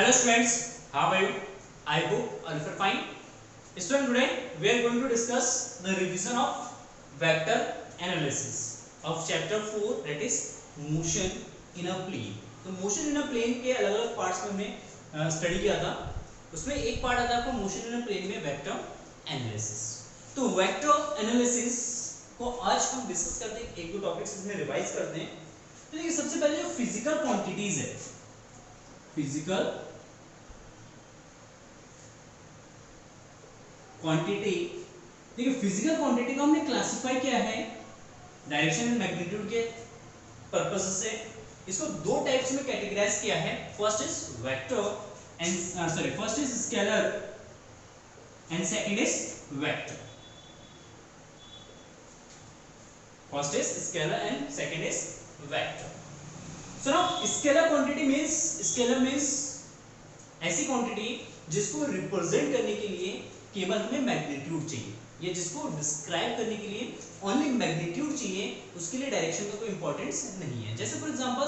Hello students, how are you? I hope all are fine. Student, today we are going to discuss the revision of vector analysis of chapter 4, that is motion in a plane. तो motion in a plane के अलग अलग parts में हमने study किया था. उसमें एक पार्ट आता है आपको motion in a plane में vector analysis. तो vector analysis को आज हम डिस्कस करते हैं, एक दो टॉपिक्स इसमें रिवाइज करते हैं. तो देखिए सबसे पहले जो फिजिकल क्वांटिटीज है, फिजिकल क्वांटिटी, देखिए फिजिकल क्वांटिटी को हमने क्लासिफाई किया है डायरेक्शन एंड मैग्नीट्यूड के पर्पस से. इसको दो टाइप्स में कैटेगराइज किया है. First is vector and first is scalar and second is vector. First is scalar and second is vector. So now scalar quantity means ऐसी क्वांटिटी जिसको रिप्रेजेंट करने के लिए केवल हमें मैग्नीट्यूड चाहिए, या जिसको डिस्क्राइब करने के लिए ओनली मैग्नीट्यूड चाहिए, उसके लिए डायरेक्शन का कोई इंपॉर्टेंस नहीं है. जैसे for example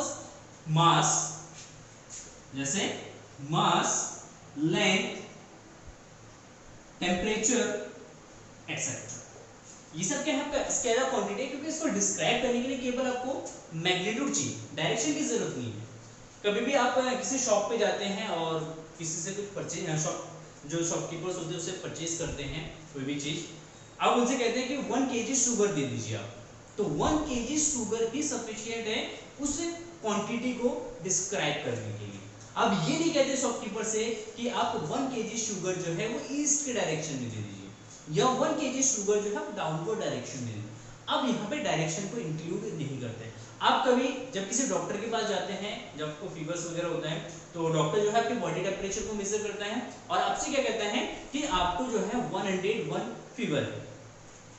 mass, length, temperature etcetera, ये सब क्या है स्केलर क्वांटिटी, क्योंकि इसको डिस्क्राइब करने के लिए केवल आपको मैग्नीट्यूड चाहिए, डायरेक्शन की जरूरत नहीं है. कभी भी आप किसी शॉप पे जाते हैं और किसी से कुछ परचेज, जो शॉपकीपर्स होते हैं उससे परचेज करते हैं कोई भी चीज, आप उनसे कहते हैं कि 1 kg शुगर दे दीजिए आप, तो 1 kg शुगर ही सफिशिएंट है उस क्वांटिटी को डिस्क्राइब करने के लिए. अब ये नहीं कहते शॉपकीपर से कि आप 1 kg शुगर जो है वो ईस्ट के डायरेक्शन में दे दीजिए, या 1 kg शुगर जो है आप डाउनवर्ड डायरेक्शन में दे. अब यहाँ पे डायरेक्शन को इंक्लूड नहीं करते. आप कभी जब किसी डॉक्टर के पास जाते हैं, जब आपको फीवर्स वगैरह होता है, तो डॉक्टर जो है आपके बॉडी टेम्परेचर को मेजर करता है और आपसे क्या कहता है कि आपको जो है 101 फीवर है,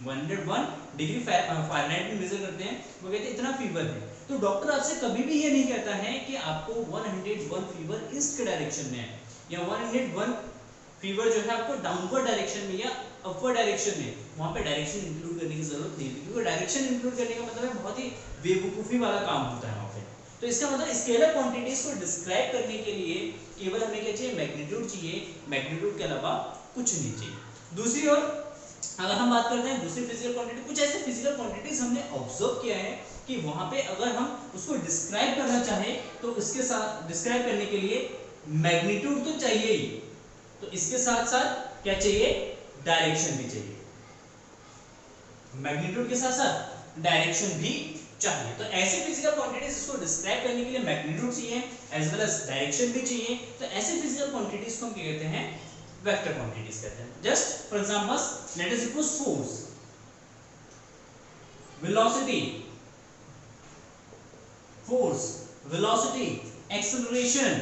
101 डिग्री फ़ारेनहाइट में मेजर करते हैं, वो कहते हैं इतना फीवर है. तो डॉक्टर आपसे कभी भी ये नहीं कहता है कि आपको 101 फीवर ईस्ट के डायरेक्शन में है, या 101 फीवर जो है आपको डाउनवर्ड डायरेक्शन में या अपवर्ड डायरेक्शन में. वहां पे डायरेक्शन इंक्लूड करने की जरूरत नहीं है, क्योंकि डायरेक्शन इंक्लूड करने का मतलब है बहुत ही बेवकूफी वाला काम होता है वहां पे. तो इसका मतलब स्केलर क्वांटिटीज को डिस्क्राइब करने के लिए केवल हमें क्या चाहिए, मैग्नीट्यूड चाहिए, मैग्नीट्यूड के अलावा कुछ नहीं चाहिए. दूसरी ओर अगर हम बात करते हैं दूसरी फिजिकल क्वांटिटी, कुछ ऐसे फिजिकल क्वांटिटीज हमने ऑब्जर्व किया है कि वहां पे अगर हम उसको डिस्क्राइब करना चाहे तो इसके साथ डिस्क्राइब करने के लिए मैग्नीट्यूड तो चाहिए ही, तो इसके साथ साथ क्या चाहिए, डायरेक्शन भी चाहिए. मैग्नीट्यूड के साथ साथ डायरेक्शन भी चाहिए. तो ऐसे फिजिकल क्वांटिटीज इसको डिस्क्राइब करने के लिए मैग्नीट्यूड चाहिए एज वेल एज डायरेक्शन भी चाहिए. तो ऐसे फिजिकल क्वांटिटीज को हम क्या कहते हैं, वेक्टर क्वांटिटीज कहते हैं. Just for example let us suppose force, velocity, acceleration,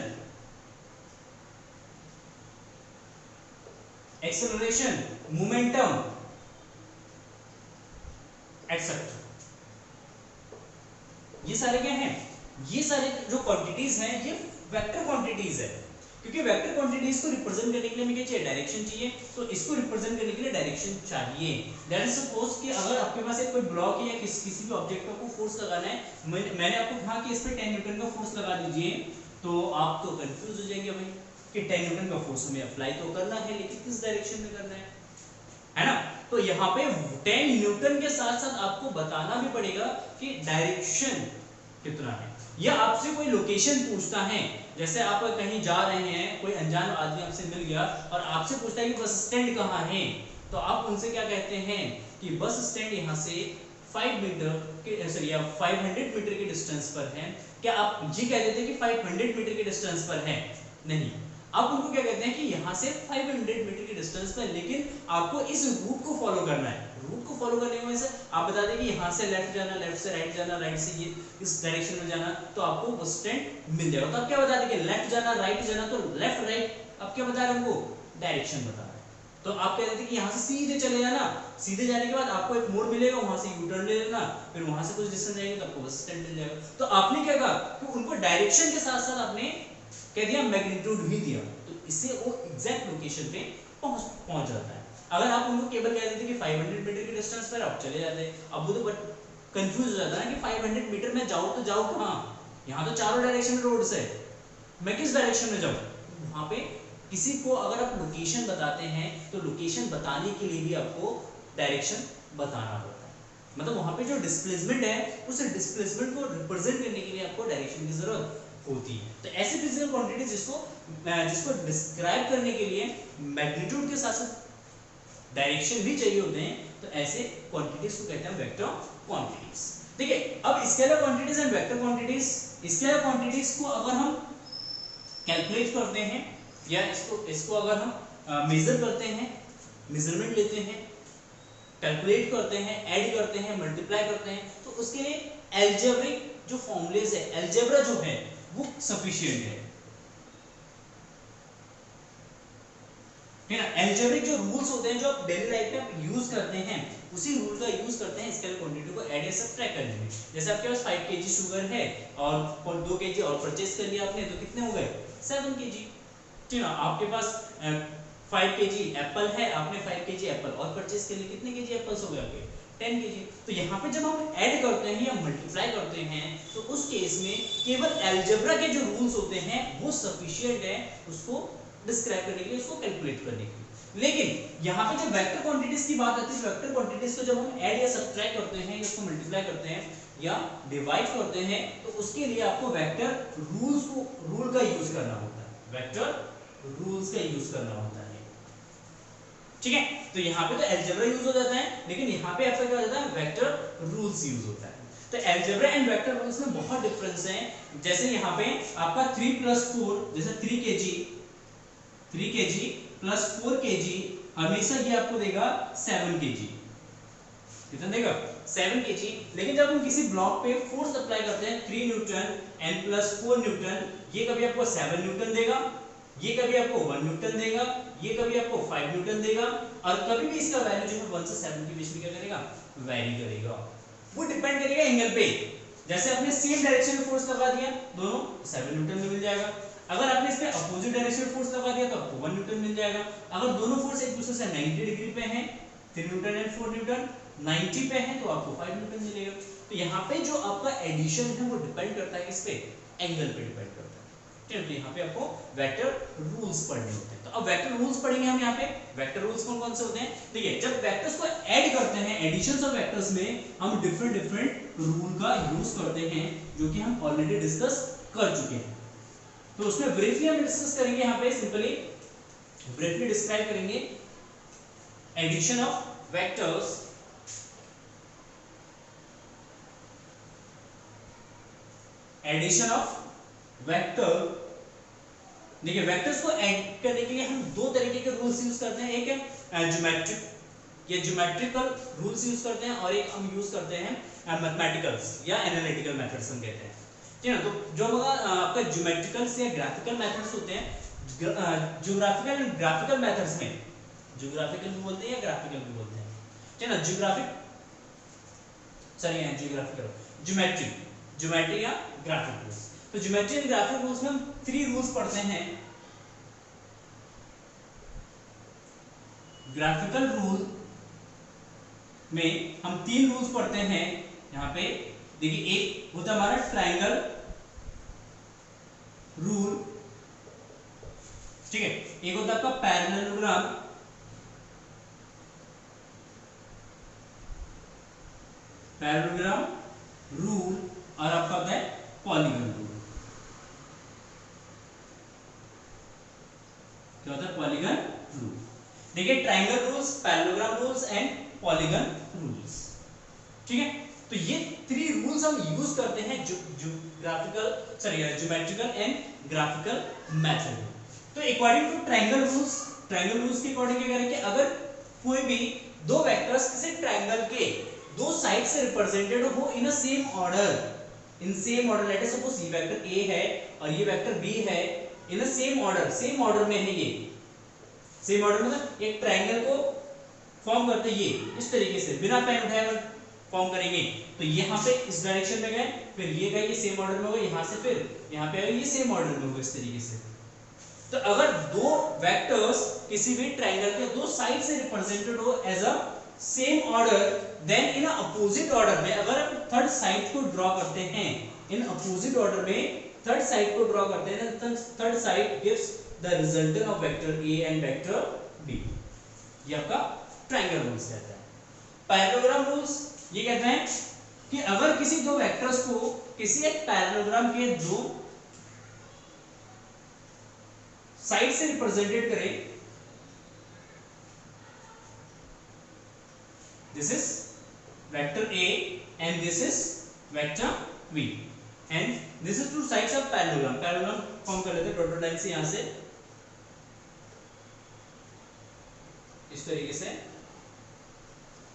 momentum etcetera. ये सारे क्या हैं, ये सारे जो क्वांटिटीज हैं ये वेक्टर क्वांटिटीज है, क्योंकि वेक्टर क्वांटिटीज को रिप्रेजेंट करने के लिए हमें क्या चाहिए, डायरेक्शन चाहिए. तो इसको रिप्रेजेंट करने के लिए डायरेक्शन चाहिए. दैट इज सपोज कि अगर आपके पास एक कोई ब्लॉक है या किसी भी ऑब्जेक्ट पर आपको फोर्स लगाना है, मैंने आपको कहा कि इस पे 10 न्यूटन का फोर्स लगा दीजिए, तो आप तो कंफ्यूज हो जाएंगे भाई कि 10 न्यूटन का फोर्स हमें अप्लाई तो करना है, लेकिन किस डायरेक्शन में करना है ना. तो यहाँ पे 10 न्यूटन के साथ साथ आपको बताना भी पड़ेगा कि डायरेक्शन कितना है. या आपसे कोई लोकेशन पूछता है, जैसे आप कहीं जा रहे हैं, कोई अनजान आदमी आपसे मिल गया और आपसे पूछता है कि बस स्टैंड कहाँ है, तो आप उनसे क्या कहते हैं कि बस स्टैंड यहाँ से 500 मीटर के डिस्टेंस पर है. क्या आप ये कह देते हैं कि 500 मीटर के डिस्टेंस पर है? नहीं, आप उनको क्या कहते हैं कि यहाँ से 500 मीटर के डिस्टेंस पर, लेकिन आपको इस रूट को फॉलो करना है. रूट को फॉलो करने की वजह से आप बता दें कि यहाँ से लेफ्ट जाना, लेफ्ट से राइट जाना, राइट से ये इस डायरेक्शन में जाना, तो आपको बस स्टैंड मिल जाएगा. तो आप क्या बता दें कि लेफ्ट जाना, राइट जाना, तो लेफ्ट राइट आप क्या बता रहे हैं, उनको डायरेक्शन बता रहे हैं. तो आप कह देते हैं कि यहाँ से सीधे चले जाना, सीधे जाने के बाद आपको एक मोड़ मिलेगा, वहां से यू टर्न ले लेना, फिर वहां से कुछ डिस्टेंस जाएगा तो आपको बस स्टैंड मिल जाएगा. तो आपने क्या कहा कि उनको डायरेक्शन के साथ साथ आपने कह दिया मैग्नीट्यूड भी दिया, तो इससे वो एग्जैक्ट लोकेशन पे पहुंच जाता है. अगर आप उनको केवल कह देते कि 500 मीटर के डिस्टेंस पर आप चले जाते, अब वो तो कंफ्यूज हो जाता है कि 500 मीटर में जाऊँ तो जाऊँ कहाँ, यहाँ तो चारों डायरेक्शन में रोड्स है, मैं किस डायरेक्शन में जाऊँ. वहां पे किसी को अगर आप लोकेशन बताते हैं तो लोकेशन बताने के लिए भी आपको डायरेक्शन बताना होता है। मतलब वहां पे जो डिस्प्लेसमेंट है उस डिस्प्लेसमेंट को रिप्रेजेंट करने के लिए आपको डायरेक्शन की जरूरत होती है। तो ऐसे फिजिकल क्वांटिटी जिसको डिस्क्राइब करने के लिए मैग्नीट्यूड के साथ साथ डायरेक्शन भी चाहिए होते हैं, तो ऐसे क्वांटिटीज को कहते हैं वेक्टर क्वांटिटीज। ठीक है, अब scalar quantities and vector quantities, scalar quantities को अगर हम कैलकुलेट करते हैं या इसको अगर हम मेजर करते हैं, मेजरमेंट लेते हैं, कैलकुलेट करते हैं, ऐड करते हैं, मल्टीप्लाई करते हैं, तो उसके लिए अलजेब्रिक जो फॉर्मूलेज है, अलजेब्रा जो है वो सफिशिएंट है ना। अलजेब्रिक जो रूल्स होते हैं जो आप डेली लाइफ में आप यूज करते हैं, उसी रूल का यूज करते हैं स्केलर क्वांटिटी को ऐड या सब्ट्रैक्ट करने में। जैसे आपके पास 5 kg शुगर है और 2 kg और परचेज कर लिया आपने, तो कितने हो गए 7 kg। ठीक है, आपके पास 5 kg एप्पल है, आपने 5 kg एप्पल और परचेज कर लिए, कितने kg एप्पल्स हो गए आपके 10 kg। तो यहाँ पे जब हम ऐड करते हैं या मल्टीप्लाई करते हैं तो उस केस में केवल अलजेब्रा के जो रूल्स होते हैं वो सफिशिएंट है उसको डिस्क्राइब करने के लिए, उसको कैलकुलेट करने के लिए। लेकिन यहाँ पे जब वेक्टर क्वांटिटीज की बात आती है, वेक्टर क्वांटिटीज को जब हम ऐड या सब्ट्रैक्ट करते हैं या उसको मल्टीप्लाई करते हैं या डिवाइड करते हैं, तो उसके लिए आपको वेक्टर रूल का यूज करना होता है, वेक्टर रूल्स का यूज करना होता है। ठीक है, तो यहाँ पे तो अलजेब्रा यूज हो जाता है, लेकिन यहाँ पे आपका क्या हो जाता है, वेक्टर रूल्स यूज होता है। तो अलजेब्रा एंड वेक्टर रूल्स में बहुत डिफरेंस है। जैसे यहाँ पे आपका 3 + 4, जैसे 3 kg प्लस 4 kg हमेशा ये आपको देगा 7 kg। कितना देगा 7 kg। लेकिन जब हम किसी ब्लॉक पे फोर्स अप्लाई करते हैं 3 न्यूटन n + 4 न्यूटन, ये कभी आपको 7 न्यूटन देगा, ये कभी आपको 1 न्यूटन देगा, ये कभी आपको 5 न्यूटन देगा, और कभी भी इसका वैल्यू जो है 1 से 7 के बीच में क्या करेगा, वेरी करेगा। वो डिपेंड करेगा एंगल पे। जैसे आपने सेम डायरेक्शन में फोर्स लगा दिया, दोनों 7 न्यूटन में मिल जाएगा। अगर आपने इस पे अपोजिट डायरेक्शन में फोर्स लगा दिया तो आपको 1 न्यूटन मिल जाएगा। अगर दोनों फोर्स एक दूसरे से 90 डिग्री पे हैं, 3 न्यूटन एंड 4 न्यूटन 90 पे हैं, तो आपको 5 न्यूटन मिलेगा। तो यहाँ पे जो आपका एडिशन है वो डिपेंड करता है किस पे, एंगल पे डिपेंड करता है। ठीक है, यहाँ पे आपको वेक्टर रूल्स पढ़ने होते हैं। तो अब वेक्टर रूल्स पढ़ेंगे हम यहाँ पे। वेक्टर रूल्स कौन कौन से होते हैं, देखिए जब वेक्टर्स को ऐड करते हैं, एडिशंस ऑफ वेक्टर्स में हम डिफरेंट रूल का यूज करते हैं, जो कि हम ऑलरेडी डिस्कस कर चुके हैं। तो उसमें ब्रीफली हम डिस्कस करेंगे, यहाँ पे सिंपली ब्रीफली डिस्क्राइब करेंगे addition of vectors, addition of vector. देखिए वेक्टर्स को ऐड करने के लिए हम दो तरीके के रूल्स यूज करते हैं, एक है ज्योमेट्रिक या ज्योमेट्रिकल रूल्स यूज करते हैं, और एक हम यूज करते हैं मैथमेटिकल्स या एनालिटिकल मेथड्स हम कहते हैं। ठीक है, तो जो आपका ज्योमेट्रिकल्स या ग्राफिकल मेथड्स होते हैं, ज्योग्राफिकल एंड ग्राफिकल मेथड्स में, ज्योग्राफिकल भी बोलते हैं या ग्राफिकल भी बोलते हैं। ठीक है ना, ज्योमेट्री या ग्राफिक रूल्स। तो ज्योमेट्री एंड ग्राफिक रूल्स में हम 3 रूल्स पढ़ते हैं। ग्राफिकल रूल में हम 3 रूल्स पढ़ते हैं। यहाँ पे देखिए, एक होता है हमारा ट्रायंगल रूल, ठीक है, एक होता है आपका पैरेललोग्राम, रूल, और आपका होता है पॉलीगन रूल। क्या होता है पॉलीगन रूल। देखिए triangle rules, parallelogram rules and polygon rules. ठीक है, तो ये 3 रूल्स हम यूज करते हैं ज्योमेट्रिकल एंड ग्राफिकल मेथड। तो अकॉर्डिंग टू ट्रायंगल रूल्स के अकॉर्डिंग क्या करेंगे, अगर कोई भी दो वेक्टर्स किसी ट्रायंगल के दो साइड से रिप्रेजेंटेड हो in a same order, let us suppose ये वेक्टर ए है और ये वेक्टर बी है, इन अ सेम ऑर्डर में है, ये सेम ऑर्डर मतलब एक ट्रायंगल को फॉर्म करते ये इस तरीके से बिना पेन उठाए फॉर्म करेंगे। तो यहाँ पे इस डायरेक्शन में गए, फिर ये गए, ये सेम ऑर्डर में होगा, यहाँ से फिर यहाँ पे आए, ये सेम ऑर्डर में होगा, इस तरीके से। तो अगर दो वेक्टर्स किसी भी ट्रायंगल के दो साइड से रिप्रेजेंटेड हो as a same order, then in opposite order में अगर आप थर्ड साइड को ड्रॉ करते हैं, इन अपोजिट ऑर्डर में थर्ड साइड को ड्रॉ करते हैं, third side gives the resultant of vector A and vector B. ये आपका ट्रायंगल रूल्स कहता है। पैरेललोग्राम रूल्स ये कहते हैं कि अगर किसी दो वेक्टर्स को किसी एक पैरेललोग्राम के दो साइड से रिप्रेजेंटेड करें, this is vector A and this is vector V and this is two sides of parallelogram। Parallelogram form कर लेते हैं डॉटेड लाइन से, यहां से इस तरीके से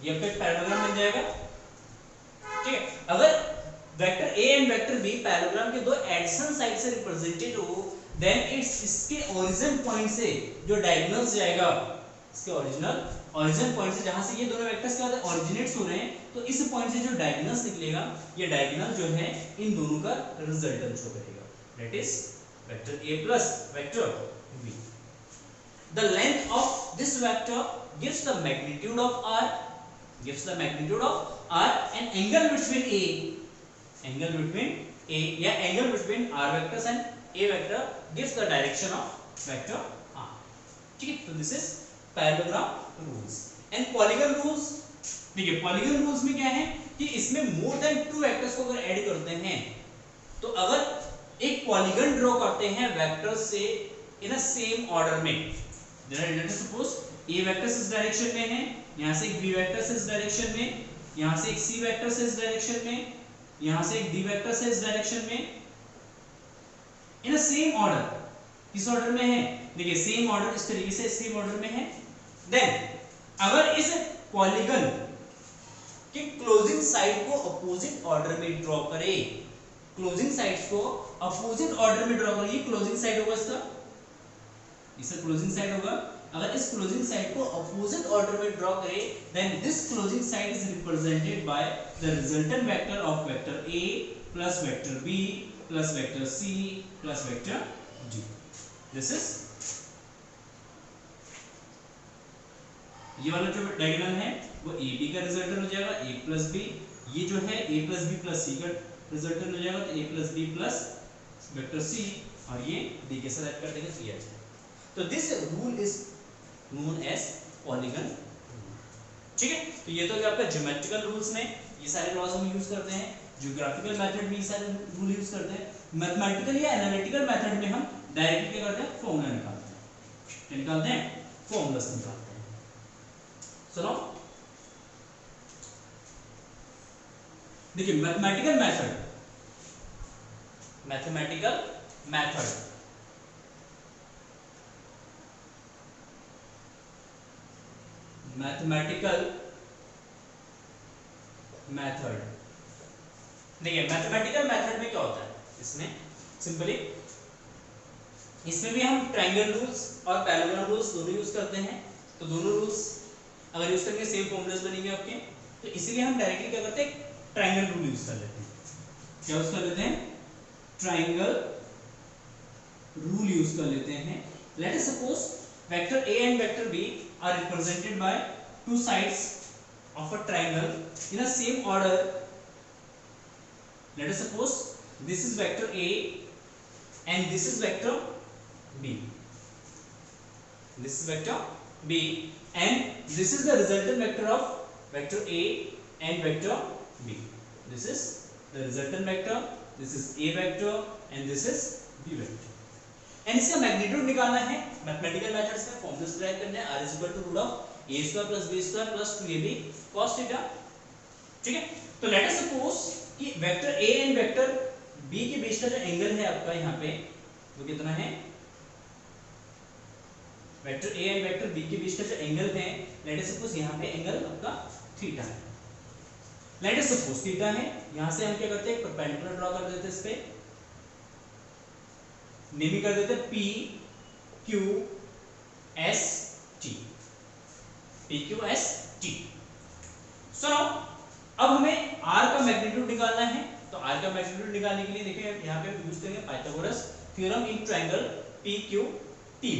ये आपका पैरेललोग्राम बन जाएगा। ठीक है, अगर vector A and vector B parallelogram के दो एडिशन साइड से रिप्रेजेंटेड हो, देन इट्स इसके ओरिजिन पॉइंट से जो डायगोनल्स जाएगा, इसके ओरिजिन पॉइंट से जहां से ये दोनों वेक्टर्स क्या होते हैं ऑरिजिनेट्स हो रहे हैं, तो इस पॉइंट से जो डायगोनल्स निकलेगा, ये डायगोनल जो है इन दोनों का रिजल्टेंट शो करेगा, that is vector A plus vector B। The length of this vector gives the magnitude of r, and angle between A या angle between r vectors and A vector gives the direction of vector r। ठीक है, तो this is parallelogram rules and polygon rules. देखिए polygon rules में क्या है कि इसमें मोर देन टू वेक्टर्स को अगर ऐड करते हैं, तो अगर एक पॉलीगन ड्रॉ करते हैं वेक्टर्स से इन अ सेम ऑर्डर में, late us suppose A vector इस डायरेक्शन में है, यहां से एक B वेक्टर इस डायरेक्शन में, यहां से एक C वेक्टर इस डायरेक्शन में, यहां से एक D वेक्टर इस डायरेक्शन में, इन अ सेम ऑर्डर। किस ऑर्डर में है? देखिए सेम ऑर्डर, इस तरीके से सेम ऑर्डर में है। देन अगर इस पॉलीगन के क्लोजिंग साइड को अपोजिट ऑर्डर में ड्रॉ करें, क्लोजिंग साइड्स को अपोजिट ऑर्डर में ड्रॉ करें, ये क्लोजिंग साइड होगा इसका क्लोजिंग साइड होगा। अगर इस क्लोजिंग साइड को अपोजिट ऑर्डर में ड्रॉ करें, then this closing side is represented by the resultant vector of vector A plus vector B plus vector C plus vector D। This is ये वाला जो diagonal है वो AB का resultant हो जाएगा, A प्लस B। ये जो है A plus B plus C का रिजल्टेंट हो जाएगा, तो A plus B plus vector C, और ये D के साथ ऐड कर देंगे तो ये आ जाएगा। तो this rule is known as polygon rule. ठीक है, तो ये तो आपका ज्योमेट्रिकल रूल्स में ये सारे लॉज हम यूज करते हैं, ज्योग्राफिकल मेथड में ये सारे रूल यूज करते हैं, मैथमेटिकल या एनालिटिकल मेथड में हम डायरेक्टली क्या करते हैं फॉर्मूला निकालते हैं, क्या निकालते हैं फॉर्मूलास निकालते हैं। सुनो देखिए मैथमेटिकल मेथड, मैथमेटिकल मेथड देखिए मैथमेटिकल मेथड में क्या होता है, इसमें सिंपली इसमें भी हम ट्रायंगल रूल्स और पैरेललोग्राम रूल्स दोनों यूज करते हैं। तो दोनों रूल्स अगर यूज करेंगे सेम फॉर्मूलास बनेंगे आपके, तो इसीलिए हम डायरेक्टली क्या करते हैं ट्रायंगल रूल यूज कर लेते हैं। क्या यूज कर लेते हैं? ट्रायंगल रूल यूज कर लेते हैं। Let us suppose vector A and vector B are represented by two sides of a triangle in a same order। Let us suppose this is vector A and this is vector B, this is vector B and this is the resultant vector of vector A and vector B। This is the resultant vector, this is A vector and this is B vector। And इसका magnitude निकालना है mathematical methods में, formula derive करना है, r is equal to root of a square plus b square plus 2ab cos theta. ठीक है, तो let us suppose कि vector a and vector b के बीच का जो एंगल है आपका यहाँ पे वो कितना है, vector a and vector b के बीच का जो एंगल है, लेट अस सपोज यहाँ पे एंगल आपका थीटा है। लेट अस सपोज थीटा है, यहाँ से हम क्या करते हैं परपेंडिकुलर ड्रॉ कर देते हैं, इस पे नेम कर देते P Q S T, P Q S T। सुनो अब हमें R का मैग्नीट्यूड निकालना है, तो R का मैग्नीट्यूड निकालने के लिए देखिए यहाँ पे यूज करेंगे Pythagoras theorem in triangle PQT।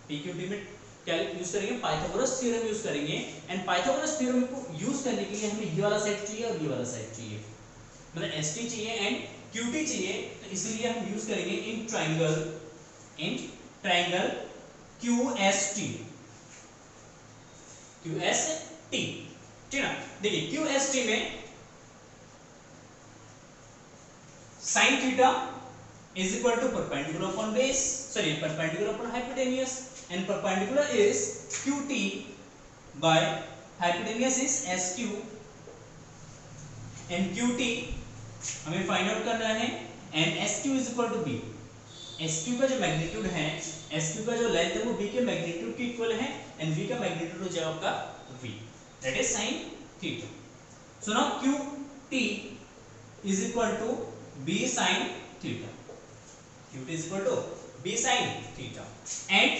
PQT में क्या यूज करेंगे? पाइथागोरस थ्योरम यूज करेंगे। एंड पाइथागोरस थ्योरम को यूज करने के लिए हमें ये वाला साइड चाहिए और ये वाला साइड चाहिए, मतलब ST चाहिए एंड QT चाहिए, तो इसलिए हम यूज करेंगे in triangle triangle QST, QST, ठीक है। देखिए QST में sin theta is equal to perpendicular upon base, sorry perpendicular upon hypotenuse, and perpendicular is QT by hypotenuse is SQ, and QT हमें फाइंड आउट करना है, and SQ is equal to B। SQ का जो magnitude है, SQ का जो length है वो B के मैग्नीट्यूड के इक्वल है, and V का मैग्नीट्यूड हो जाएगा आपका V, that is sin theta. So now QT is equal to B sin theta, QT is equal to B sin theta, and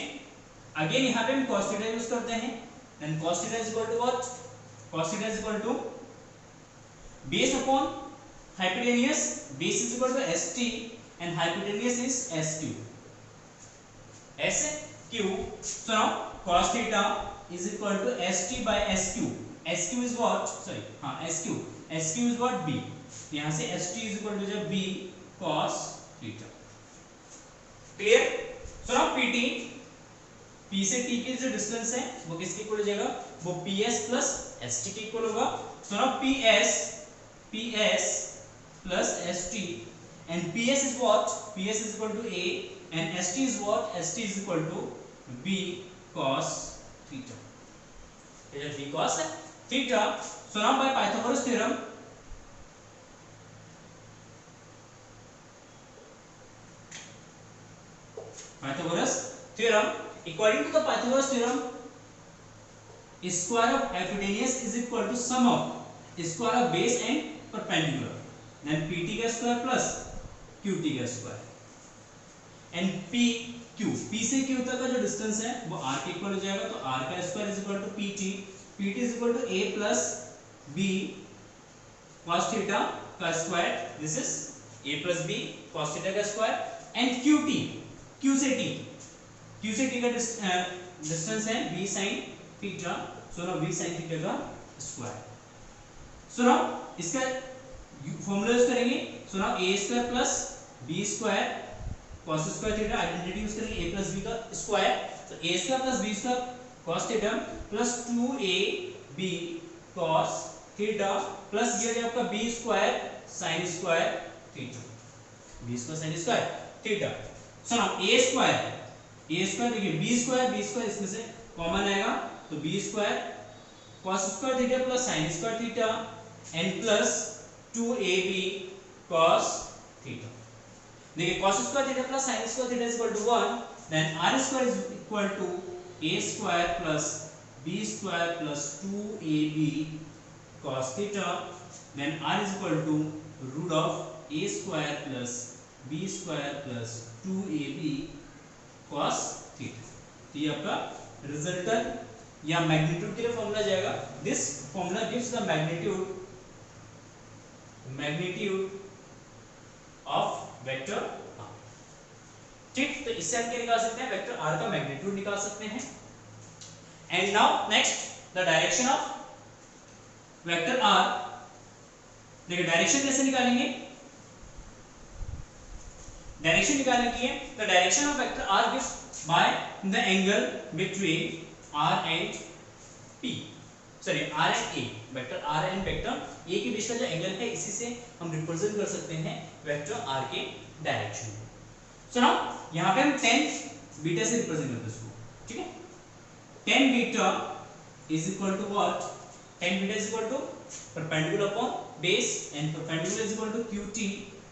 again यहाँ पे हम cos theta यूज करते हैं, then cos theta is equal to what? Cos theta is equal to base upon hypotenuse, base is equal to ST and hypotenuse is SQ, SQ। So now cos theta is equal to ST by SQ, SQ is what? Sorry, हाँ SQ, SQ is what? B, यहाँ से ST is equal to B cos theta, clear. So now PT, P से T की जो distance है वो किसके equal हो जाएगा? वो PS प्लस ST के इक्वल होगा। So now PS plus ST, and PS is what? PS is equal to A and ST is what? ST is equal to B cos theta, ये जो B cos theta। So now by Pythagoras theorem, Pythagoras theorem, according to the Pythagoras theorem, square of hypotenuse is equal to sum of square of base and perpendicular, then PT का square plus QT का square, and P से Q तक का जो distance है वो R के equal हो जाएगा, तो R का square is equal to PT is equal to A plus B cos theta का square, this is A plus B cos theta का स्क्वायर, एंड QT, Q से T का डिस्टेंस है B sin theta, so now B sin theta का square. So now इसका formula use करेंगे, so now A square plus B square cos square theta, identity use करेंगे A plus B का square, तो A square plus B square cos theta plus 2AB cos theta plus ये जो आपका B square sin square theta, B square sin square theta. So now A square देखिए B square इसमें से common आएगा, तो B square cos square theta plus sin square theta and plus 2AB cos थीटा। देखिए cos square theta plus sin square theta is equal to 1, then r square is equal to A square plus B square plus 2AB cos theta, then r is equal to root of A square plus B square plus 2AB cos theta. तो ये आपका resultant या magnitude के लिए formula जाएगा, this formula gives the magnitude of vector R, ठीक। तो इससे हम क्या निकाल सकते हैं? वेक्टर R का मैग्नीट्यूड निकाल सकते हैं। And now next the direction of vector R, देखिए डायरेक्शन कैसे निकालेंगे? डायरेक्शन निकालने के लिए the direction of vector R gives by the angle between R and P, sorry R and A, vector R and vector A के बीच का जो angle है इसी से हम रिप्रेजेंट कर सकते हैं वेक्टर R के डायरेक्शन को। सो नाउ यहाँ पे हम tan बीटा से रिप्रेजेंट करते हैं इसको, ठीक है। tan beta is equal to what? tan beta is equal to perpendicular upon base, and perpendicular is equal to QT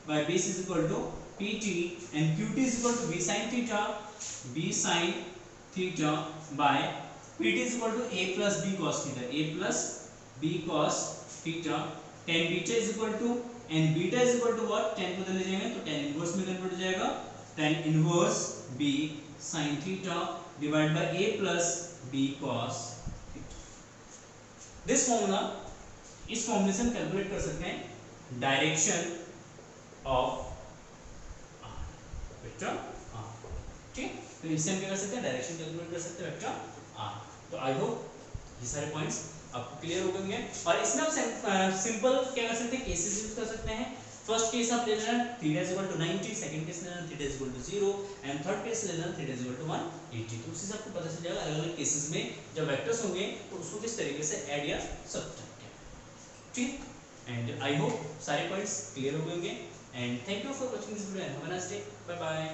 by base is equal to PT, and QT is equal to B sin theta by PT is equal to A plus B cos theta, A plus B cos theta, tan beta is equal to, and beta is equal to what? tan को ले जाएंगे तो tan inverse में convert हो जाएगा, tan inverse B sin theta divided by A plus B cos theta। This formula, इस फॉर्मूले से हम कैलकुलेट कर सकते हैं डायरेक्शन ऑफ वेक्टर R, ठीक। तो इससे हम क्या कर सकते हैं? डायरेक्शन कैलकुलेट कर सकते हैं वेक्टर R। तो आई होप ये सारे पॉइंट्स आपको क्लियर हो गए, और इसमें आप सिंपल क्या कर सकते हैं? केसेस यूज कर सकते हैं। फर्स्ट केस आप ले लेना theta is equal to 90, second case लेना theta is equal to 0 and third case ले लेना थीटा इज इक्वल टू 180। तो उससे आपको पता चल जाएगा अलग अलग केसेस में जब वेक्टर्स होंगे तो उसको किस तरीके से ऐड या सब्ट्रैक्ट है। ठीक, एंड आई होप सारे पॉइंट्स क्लियर हो गए होंगे and thank you for watching this video, have a nice day, bye bye.